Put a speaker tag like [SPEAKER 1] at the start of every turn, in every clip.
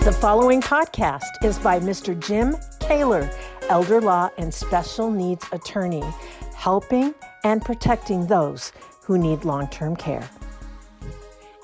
[SPEAKER 1] The following podcast is by Mr. Jim Koewler, elder law and special needs attorney, helping and protecting those who need long-term care.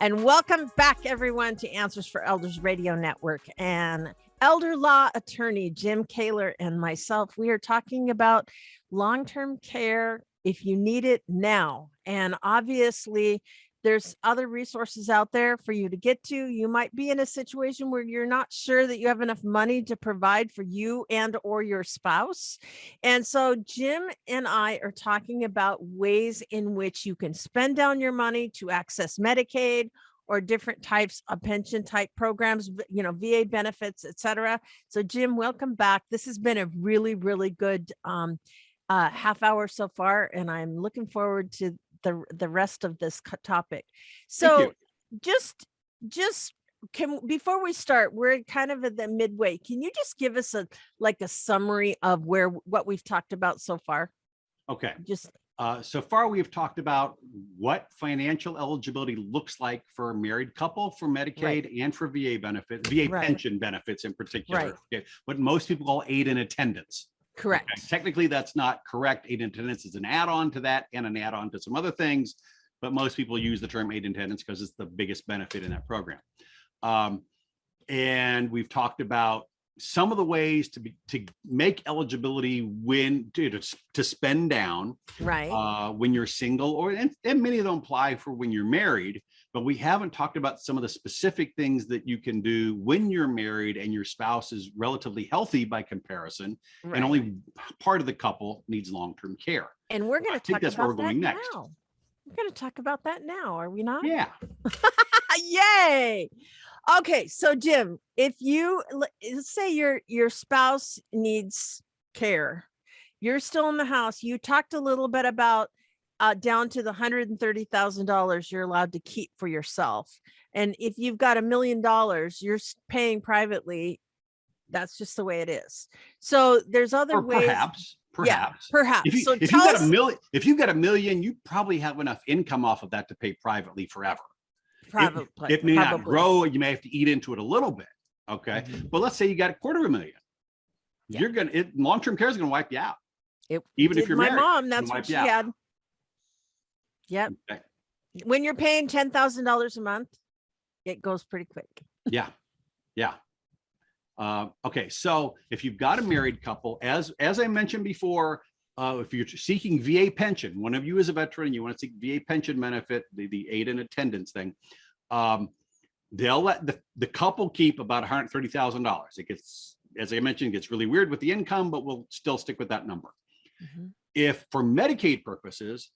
[SPEAKER 1] And welcome back, everyone, to Answers for Elders Radio Network. And elder law attorney Jim Koewler and myself, we are talking about long-term care if you need it now. And obviously, there's other resources out there for you to get to. You might be in a situation where you're not sure that you have enough money to provide for you and or your spouse. And so Jim and I are talking about ways in which you can spend down your money to access Medicaid or different types of pension type programs, you know, VA benefits, et cetera. So Jim, welcome back. This has been a really, really good half hour so far, and I'm looking forward to the rest of this topic. So just before we start, we're kind of at the midway. Can you just give us a summary of what we've talked about so far?
[SPEAKER 2] Okay. So far, we've talked about what financial eligibility looks like for a married couple for Medicaid and for VA benefits, VA pension benefits in particular. Okay. What most people call aid in attendance.
[SPEAKER 1] Correct.
[SPEAKER 2] Okay. Technically, that's not correct. Aid in attendance is an add-on to that and an add-on to some other things, but most people use the term aid in attendance because it's the biggest benefit in that program. And we've talked about some of the ways to make eligibility to spend down when you're single, and many of them apply for when you're married. But we haven't talked about some of the specific things that you can do when you're married and your spouse is relatively healthy by comparison, and only part of the couple needs long-term care.
[SPEAKER 1] And we're going to talk
[SPEAKER 2] that's
[SPEAKER 1] about
[SPEAKER 2] where we're going next.
[SPEAKER 1] Now. We're going to talk about that now, are we not?
[SPEAKER 2] Yeah.
[SPEAKER 1] Yay. Okay, so Jim, if let's say your spouse needs care, you're still in the house. You talked a little bit about down to the $130,000 you're allowed to keep for yourself. And if you've got $1 million, you're paying privately. That's just the way it is. So there's other ways.
[SPEAKER 2] Perhaps.
[SPEAKER 1] Yeah, perhaps.
[SPEAKER 2] If you've got $1 million, you probably have enough income off of that to pay privately forever. It may not grow. You may have to eat into it a little bit. Okay. But let's say you got $250,000. Yeah. Long-term care is going to wipe you out. Even if you're married.
[SPEAKER 1] My mom, that's what she had. Yep. Okay. When you're paying $10,000 a month, it goes pretty quick.
[SPEAKER 2] Yeah. Okay. So if you've got a married couple, as I mentioned before, if you're seeking VA pension, one of you is a veteran and you want to seek VA pension benefit, the aid in attendance thing, they'll let the couple keep about $130,000. It gets, as I mentioned, it gets really weird with the income, but we'll still stick with that number. Mm-hmm. If for Medicaid purposes,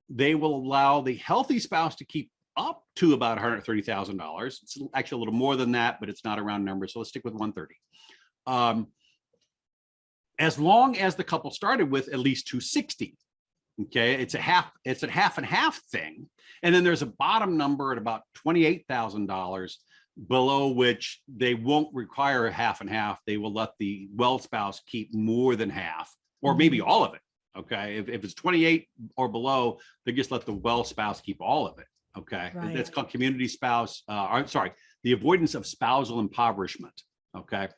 [SPEAKER 2] they will allow the healthy spouse to keep up to about $130,000. It's actually a little more than that, but it's not a round number. So let's stick with 130. As long as the couple started with at least 260. Okay, it's a half and half thing. And then there's a bottom number at about $28,000, below which they won't require a half and half. They will let the well spouse keep more than half, or maybe all of it. Okay, if it's 28 or below, they just let the well spouse keep all of it. Okay, that's called community spouse. The avoidance of spousal impoverishment. Okay,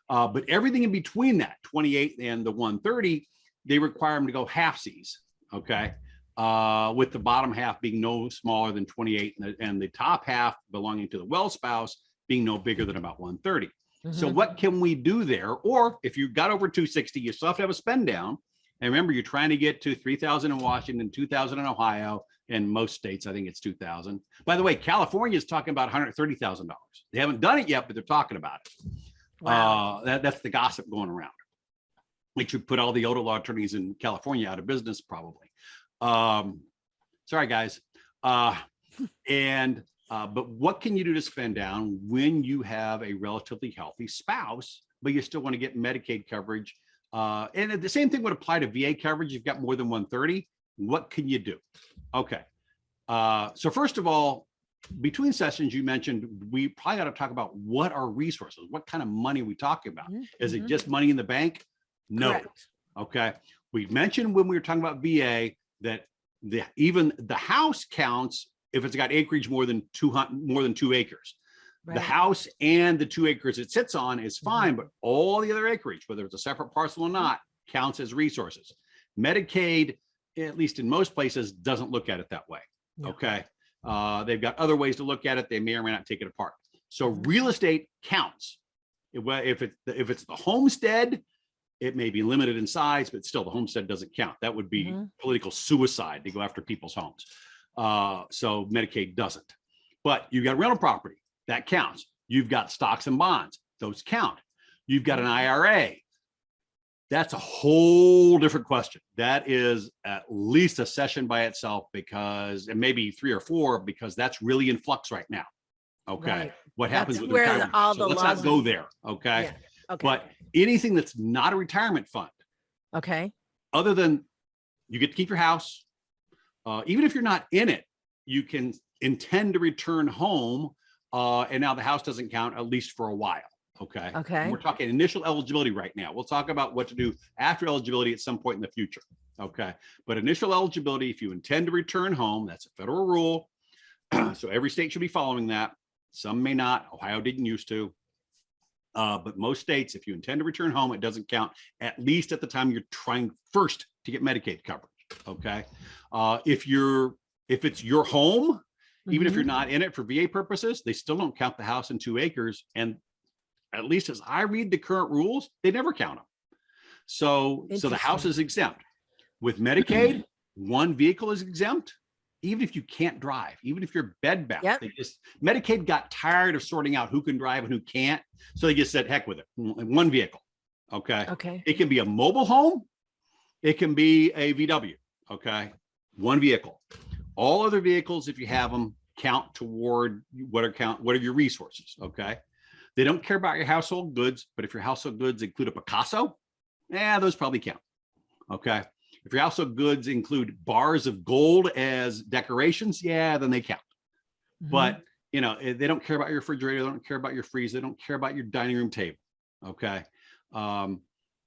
[SPEAKER 2] but everything in between that 28 and the 130, they require them to go halfsies. Okay, with the bottom half being no smaller than 28, and the top half belonging to the well spouse being no bigger than about 130. Mm-hmm. So what can we do there? Or if you got over 260, you still have to have a spend down. And remember, you're trying to get to 3,000 in Washington, 2,000 in Ohio, and most states, I think it's 2,000. By the way, California is talking about $130,000. They haven't done it yet, but they're talking about it. Wow. That's the gossip going around. Which would put all the elder law attorneys in California out of business, probably. Sorry, guys. But what can you do to spend down when you have a relatively healthy spouse, but you still want to get Medicaid coverage? And the same thing would apply to VA coverage. You've got more than 130. What can you do? Okay. So first of all, between sessions, you mentioned we probably ought to talk about what are resources. What kind of money are we talking about? Mm-hmm. Is it just money in the bank? No. Correct. Okay. We mentioned when we were talking about VA that even the house counts if it's got acreage more than 2 acres. The house and the 2 acres it sits on is fine, but all the other acreage, whether it's a separate parcel or not, counts as resources. Medicaid, at least in most places, doesn't look at it that way.
[SPEAKER 1] No.
[SPEAKER 2] Okay. They've got other ways to look at it. They may or may not take it apart. So real estate counts. If it's the homestead, it may be limited in size, but still the homestead doesn't count. That would be political suicide to go after people's homes. So Medicaid doesn't. But you've got rental property, that counts. You've got stocks and bonds, those count. You've got an IRA. That's a whole different question. That is at least a session by itself, because, and maybe 3 or 4, because that's really in flux right now. Okay.
[SPEAKER 1] Right.
[SPEAKER 2] What happens
[SPEAKER 1] That's
[SPEAKER 2] with
[SPEAKER 1] where
[SPEAKER 2] retirement?
[SPEAKER 1] all
[SPEAKER 2] So
[SPEAKER 1] the
[SPEAKER 2] let's
[SPEAKER 1] laws
[SPEAKER 2] not go there. Okay.
[SPEAKER 1] Yeah. Okay.
[SPEAKER 2] But anything that's not a retirement fund,
[SPEAKER 1] Okay.
[SPEAKER 2] other than you get to keep your house, even if you're not in it, you can intend to return home. And now the house doesn't count, at least for a while. Okay.
[SPEAKER 1] Okay.
[SPEAKER 2] And we're talking initial eligibility right now. We'll talk about what to do after eligibility at some point in the future. Okay. But initial eligibility, if you intend to return home, that's a federal rule. So every state should be following that. Some may not. Ohio didn't used to. But most states, if you intend to return home, it doesn't count, at least at the time you're trying first to get Medicaid coverage. Okay. If it's your home, even if you're not in it for VA purposes, they still don't count the house and 2 acres. And at least as I read the current rules, they never count them. So the house is exempt. With Medicaid, 1 vehicle is exempt, even if you can't drive, even if you're bedbound.
[SPEAKER 1] Yep.
[SPEAKER 2] Medicaid got tired of sorting out who can drive and who can't. So they just said, heck with it, 1 vehicle. Okay.
[SPEAKER 1] Okay.
[SPEAKER 2] It can be a mobile home. It can be a VW. Okay. 1 vehicle. All other vehicles, if you have them, count toward what are your resources. Okay. They don't care about your household goods, but if your household goods include a Picasso, those probably count. Okay. If your household goods include bars of gold as decorations, then they count. But they don't care about your refrigerator. They don't care about your freezer. They don't care about your dining room table. Okay.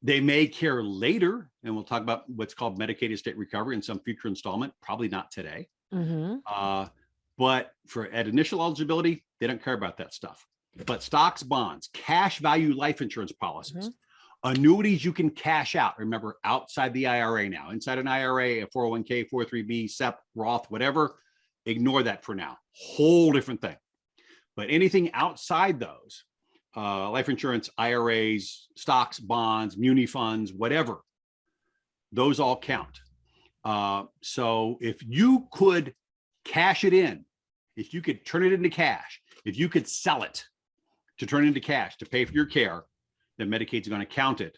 [SPEAKER 2] They may care later, and we'll talk about what's called Medicaid estate recovery in some future installment, probably not today. But at initial eligibility, they don't care about that stuff. But stocks, bonds, cash value life insurance policies, annuities you can cash out. Remember, outside the IRA now, inside an IRA, a 401k, 403b, SEP, Roth, whatever, ignore that for now. Whole different thing. But anything outside those, life insurance, IRAs, stocks, bonds, muni funds, whatever, those all count. So if you could cash it in, if you could turn it into cash, if you could sell it to turn it into cash to pay for your care, then Medicaid's going to count it,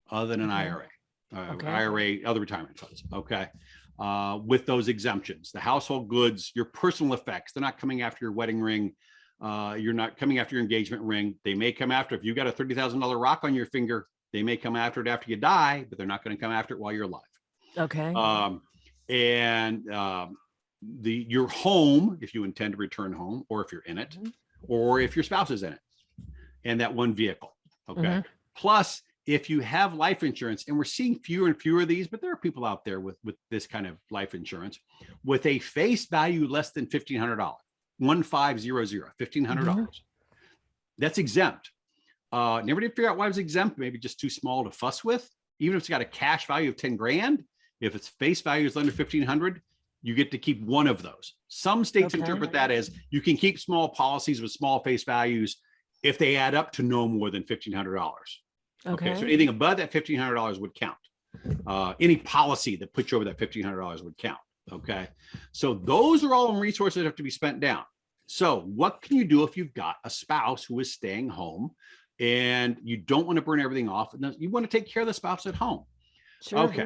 [SPEAKER 2] other than an IRA, IRA, other retirement funds. Okay. With those exemptions, the household goods, your personal effects, they're not coming after your wedding ring. You're not coming after your engagement ring. They may come after, if you got a $30,000 rock on your finger, they may come after it after you die, but they're not going to come after it while you're alive.
[SPEAKER 1] Okay.
[SPEAKER 2] Your home, if you intend to return home, or if you're in it, or if your spouse is in it, and that 1 vehicle. Okay. Plus, if you have life insurance, and we're seeing fewer and fewer of these, but there are people out there with this kind of life insurance with a face value less than $1,500, 1500, $1,500. That's exempt. Never did figure out why it was exempt. Maybe just too small to fuss with. Even if it's got a cash value of 10 grand, if its face value is under 1,500, you get to keep 1 of those. Some states interpret that as you can keep small policies with small face values if they add up to no more than $1,500. Okay. So anything above that $1,500 would count. Any policy that puts you over that $1,500 would count. Okay. So those are all resources that have to be spent down. So what can you do if you've got a spouse who is staying home and you don't want to burn everything off, and you want to take care of the spouse at home?
[SPEAKER 1] Sure.
[SPEAKER 2] Okay.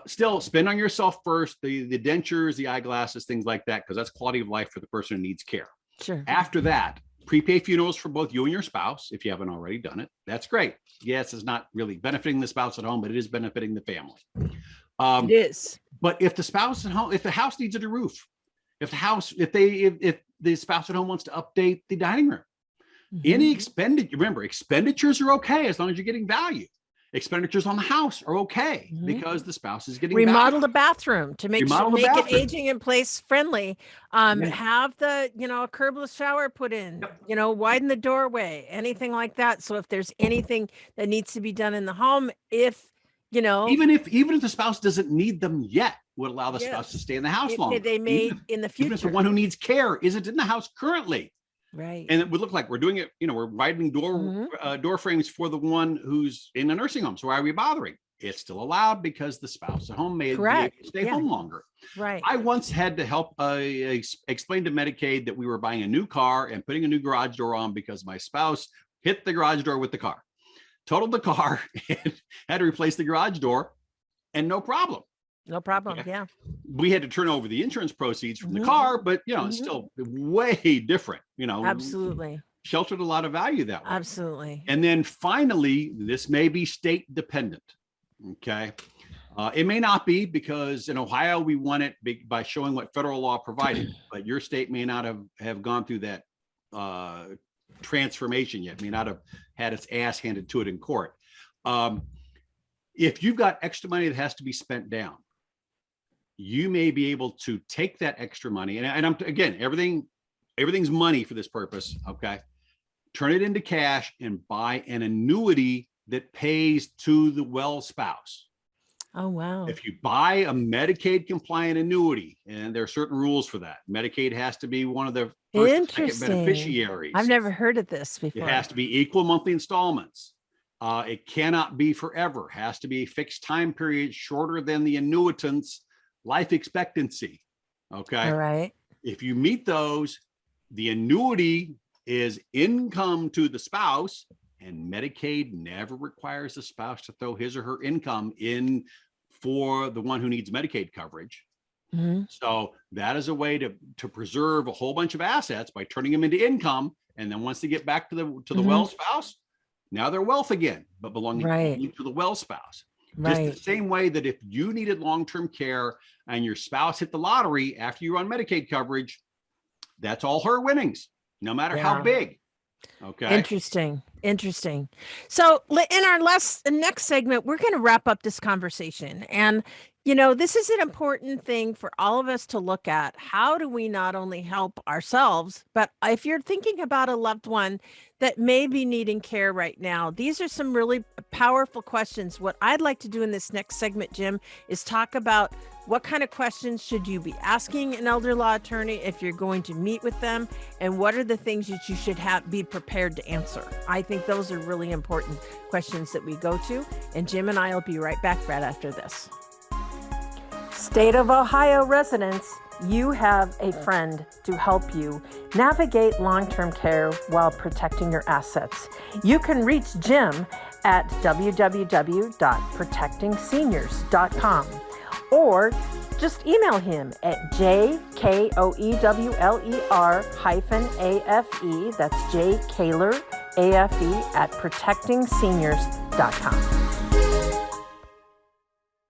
[SPEAKER 2] Still spend on yourself first, the dentures, the eyeglasses, things like that, because that's quality of life for the person who needs care.
[SPEAKER 1] Sure.
[SPEAKER 2] After that, prepay funerals for both you and your spouse, if you haven't already done it. That's great. Yes, it's not really benefiting the spouse at home, but it is benefiting the family.
[SPEAKER 1] It is.
[SPEAKER 2] But if the spouse at home, if the house needs a new roof, if the spouse at home wants to update the dining room, any expenditure, remember, expenditures are okay as long as you're getting value. Expenditures on the house are okay because the spouse is getting
[SPEAKER 1] remodel
[SPEAKER 2] back.
[SPEAKER 1] the bathroom to make it aging in place friendly. Have the, a curbless shower put in, widen the doorway, anything like that. So if there's anything that needs to be done in the home,
[SPEAKER 2] even if the spouse doesn't need them yet, would allow the spouse to stay in the house longer.
[SPEAKER 1] They may in the future.
[SPEAKER 2] Even if the one who needs care isn't in the house currently.
[SPEAKER 1] Right.
[SPEAKER 2] And it would look like we're doing it, we're widening door frames for the one who's in a nursing home. So why are we bothering? It's still allowed because the spouse at home may be able to stay home longer.
[SPEAKER 1] Right.
[SPEAKER 2] I once had to help explain to Medicaid that we were buying a new car and putting a new garage door on because my spouse hit the garage door with the car, totaled the car, and had to replace the garage door, and no problem.
[SPEAKER 1] No problem. Yeah.
[SPEAKER 2] We had to turn over the insurance proceeds from the car, but it's still way different,
[SPEAKER 1] Absolutely.
[SPEAKER 2] Sheltered a lot of value that way.
[SPEAKER 1] Absolutely.
[SPEAKER 2] And then finally, this may be state dependent. Okay. It may not be, because in Ohio, we won it by showing what federal law provided, but your state may not have gone through that transformation yet, may not have had its ass handed to it in court. If you've got extra money that has to be spent down, you may be able to take that extra money, and I'm again, everything's money for this purpose. Okay. Turn it into cash and buy an annuity that pays to the well spouse.
[SPEAKER 1] Oh, wow.
[SPEAKER 2] If you buy a Medicaid compliant annuity, and there are certain rules for that, Medicaid has to be one of the first beneficiaries.
[SPEAKER 1] I've never heard of this before.
[SPEAKER 2] It has to be equal monthly installments. It cannot be forever. Has to be a fixed time period shorter than the annuitant's life expectancy. Okay.
[SPEAKER 1] All right.
[SPEAKER 2] If you meet those, the annuity is income to the spouse, and Medicaid never requires the spouse to throw his or her income in for the one who needs Medicaid coverage. So that is a way to preserve a whole bunch of assets by turning them into income. And then once they get back to the well spouse, now they're wealth again, but belonging only to the well spouse. Just the same way that if you needed long-term care and your spouse hit the lottery after you were on Medicaid coverage, that's all her winnings, no matter how big. Okay.
[SPEAKER 1] Interesting. So in our next segment, we're going to wrap up this conversation. And, this is an important thing for all of us to look at. How do we not only help ourselves, but if you're thinking about a loved one that may be needing care right now, these are some really powerful questions. What I'd like to do in this next segment, Jim, is talk about what kind of questions should you be asking an elder law attorney if you're going to meet with them, and what are the things that you should be prepared to answer. I think those are really important questions that we go to, and Jim and I will be right back right after this. State of Ohio residents, you have a friend to help you navigate long-term care while protecting your assets. You can reach Jim at www.protectingseniors.com, or just email him at jkoewler-afe, that's jkoewler-afe at protectingseniors.com.